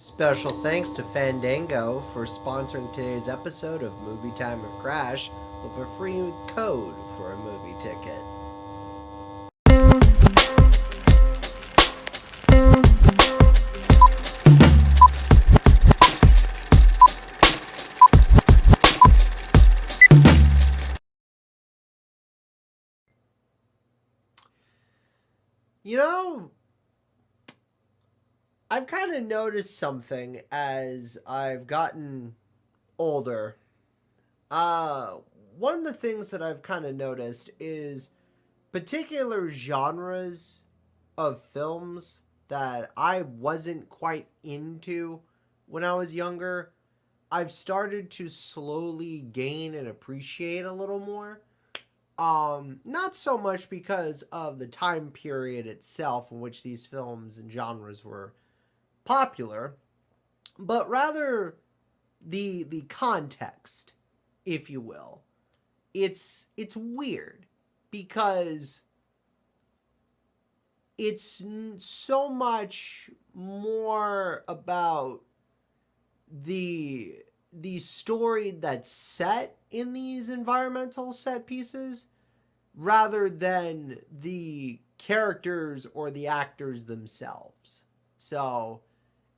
Special thanks to Fandango for sponsoring today's episode of Movie Time or Crash with a free code for a movie ticket. You know, I've kind of noticed something as I've gotten older. Uh, One of the things that I've kind of noticed is particular genres of films that I wasn't quite into when I was younger. I've started to slowly gain and appreciate a little more. Not so much because of the time period itself in which these films and genres were popular, but rather the context, if you will. It's weird because it's so much more about the the story that's set in these environmental set pieces rather than the characters or the actors themselves. So,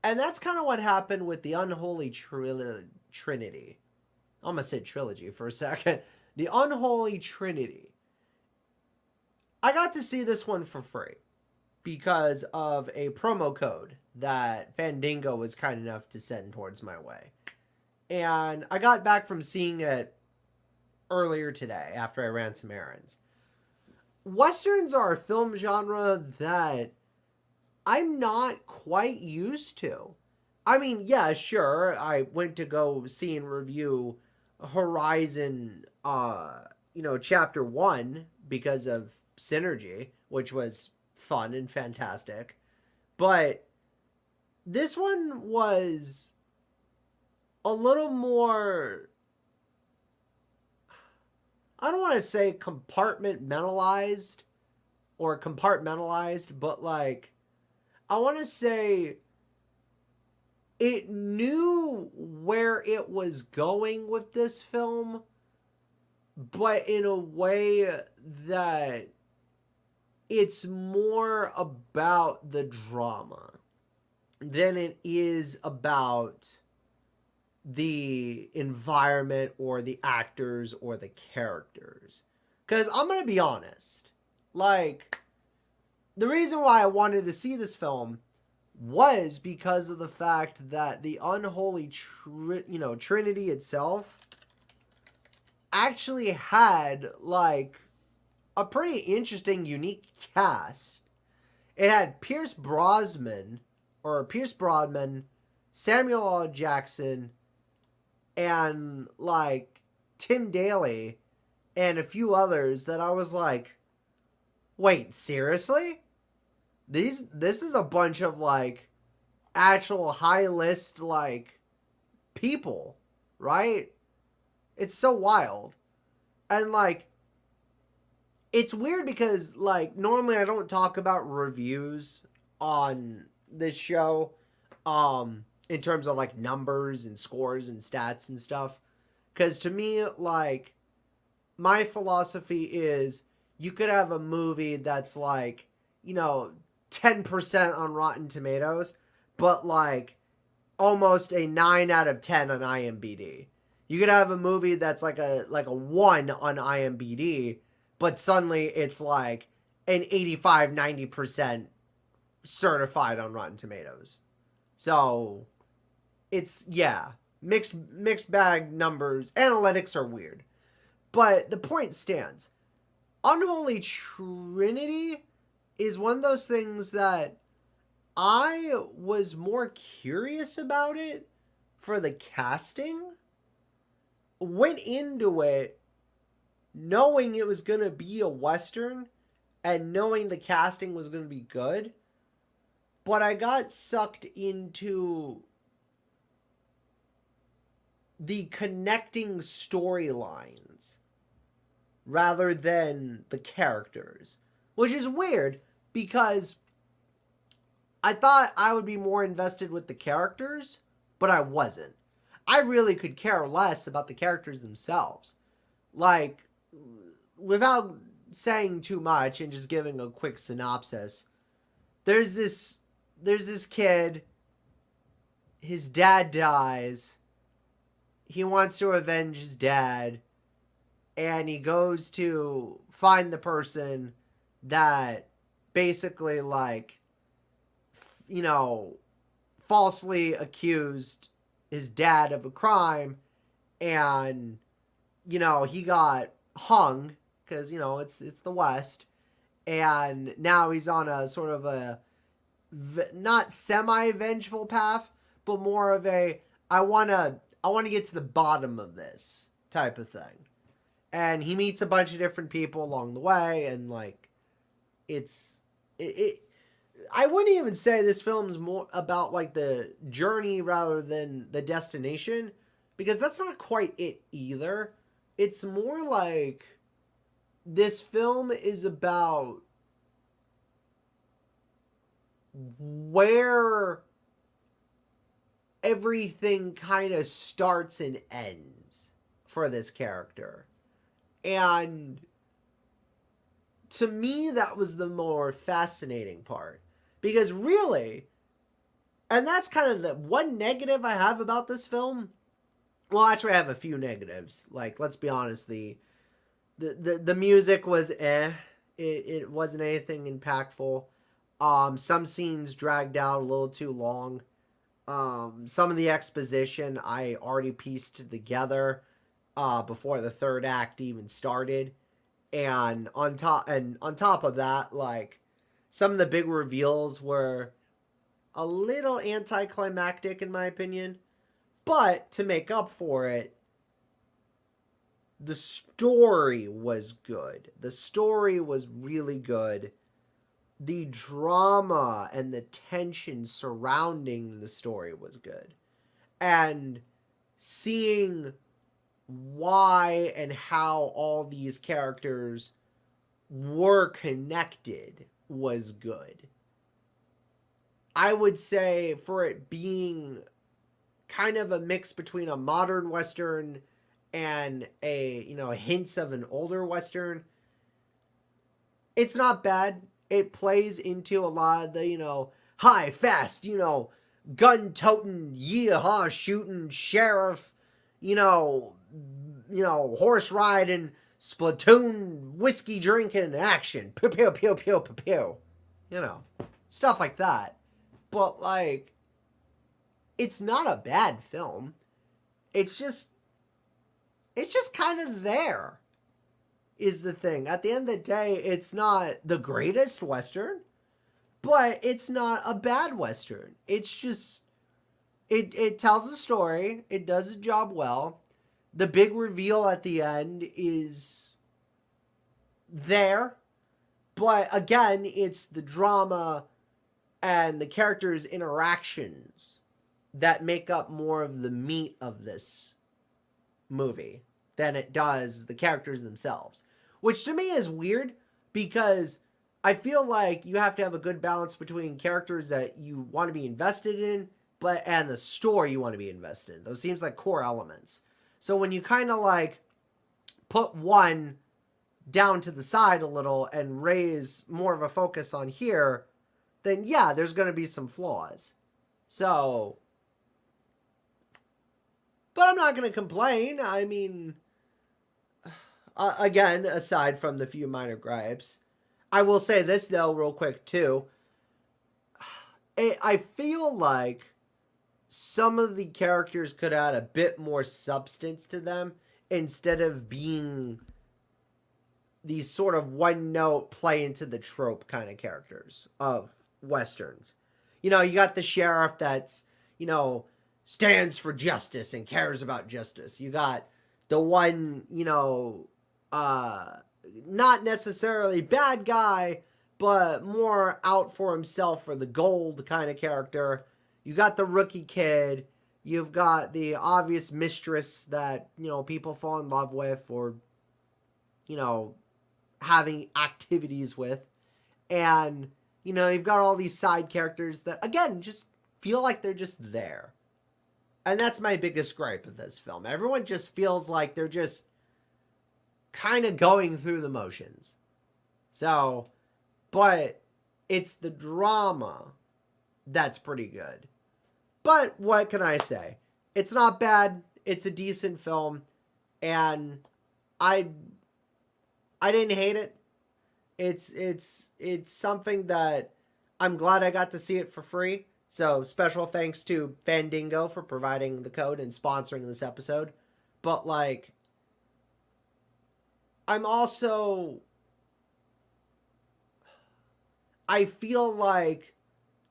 and that's kind of what happened with the Trinity. I almost said trilogy for a second. The Unholy Trinity. I got to see this one for free because of a promo code that Fandango was kind enough to send towards my way. And I got back from seeing it earlier today after I ran some errands. Westerns are a film genre that I'm not quite used to. I mean, yeah, sure, I went to go see and review Horizon, Chapter 1 because of Synergy, which was fun and fantastic. But this one was a little more, I don't want to say compartmentalized, but like, I want to say it knew where it was going with this film, but in a way that it's more about the drama than it is about the environment or the actors or the characters. Because I'm going to be honest, like, the reason why I wanted to see this film was because of the fact that the Unholy Trinity itself actually had, like, a pretty interesting, unique cast. It had Pierce Brosnan, Samuel L. Jackson, and like Tim Daly, and a few others that I was like, wait, seriously? This is a bunch of like actual high list like people, right? It's so wild. And like it's weird because like normally I don't talk about reviews on this show in terms of like numbers and scores and stats and stuff, cuz to me like my philosophy is you could have a movie that's like, 10% on Rotten Tomatoes, but like almost a 9 out of 10 on IMDb. You could have a movie that's like a 1 on IMDb, but suddenly it's like an 85-90% certified on Rotten Tomatoes. So, it's yeah, mixed bag numbers. Analytics are weird. But the point stands. Unholy Trinity is one of those things that I was more curious about it for the casting. Went into it knowing it was going to be a Western and knowing the casting was going to be good. But I got sucked into the connecting storylines rather than the characters, which is weird because I thought I would be more invested with the characters, but I wasn't. I really could care less about the characters themselves. Like, without saying too much and just giving a quick synopsis, there's this kid, his dad dies. He wants to avenge his dad, and he goes to find the person that basically, like, you know, falsely accused his dad of a crime, and he got hung because it's the West, and now he's on a sort of a not semi-vengeful path, but more of a I want to get to the bottom of this type of thing. And he meets a bunch of different people along the way, and like it I wouldn't even say this film's more about like the journey rather than the destination, because that's not quite it either. It's more like this film is about where everything kind of starts and ends for this character. And to me, that was the more fascinating part. Because really, and that's kind of the one negative I have about this film. Well, actually, I have a few negatives. Like, let's be honest, the music was It wasn't anything impactful. Some scenes dragged out a little too long. Some of the exposition I already pieced together before the third act even started. And on top of that, like, some of the big reveals were a little anticlimactic in my opinion. But to make up for it, the story was good. The story was really good. The drama and the tension surrounding the story was good. And seeing why and how all these characters were connected was good. I would say for it being kind of a mix between a modern Western and a hints of an older Western, it's not bad. It plays into a lot of the high, fast, gun-toting, yeehaw shooting sheriff, horse riding, splatoon, whiskey drinking action, pew pew pew pew pew pew, stuff like that. But like, it's not a bad film. It's just kind of there, is the thing. At the end of the day, it's not the greatest Western, but it's not a bad Western. It's just, it tells a story. It does a job well. The big reveal at the end is there. But again, it's the drama and the characters' interactions that make up more of the meat of this movie than it does the characters themselves. Which to me is weird, because I feel like you have to have a good balance between characters that you want to be invested in, and the story you want to be invested in. Those seems like core elements. So when you kind of like put one down to the side a little and raise more of a focus on here, then yeah, there's going to be some flaws. So, but I'm not going to complain. I mean, again, aside from the few minor gripes, I will say this though real quick too. I feel like some of the characters could add a bit more substance to them instead of being these sort of one note play into the trope kind of characters of Westerns. You got the sheriff that's, stands for justice and cares about justice. You got the one, not necessarily bad guy, but more out for himself for the gold kind of character. You got the rookie kid. You've got the obvious mistress that, people fall in love with or, having activities with. And You know, you've got all these side characters that, again, just feel like they're just there. And that's my biggest gripe with this film. Everyone just feels like they're just kind of going through the motions. So, but it's the drama that's pretty good. But what can I say? It's not bad. It's a decent film, and I didn't hate it. It's something that I'm glad I got to see it for free. So special thanks to Fandango for providing the code and sponsoring this episode. But like, I'm also, I feel like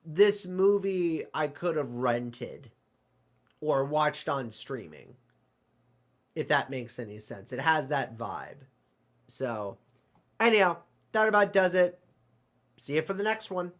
this movie I could have rented or watched on streaming, if that makes any sense. It has that vibe. So, anyhow, that about does it. See you for the next one.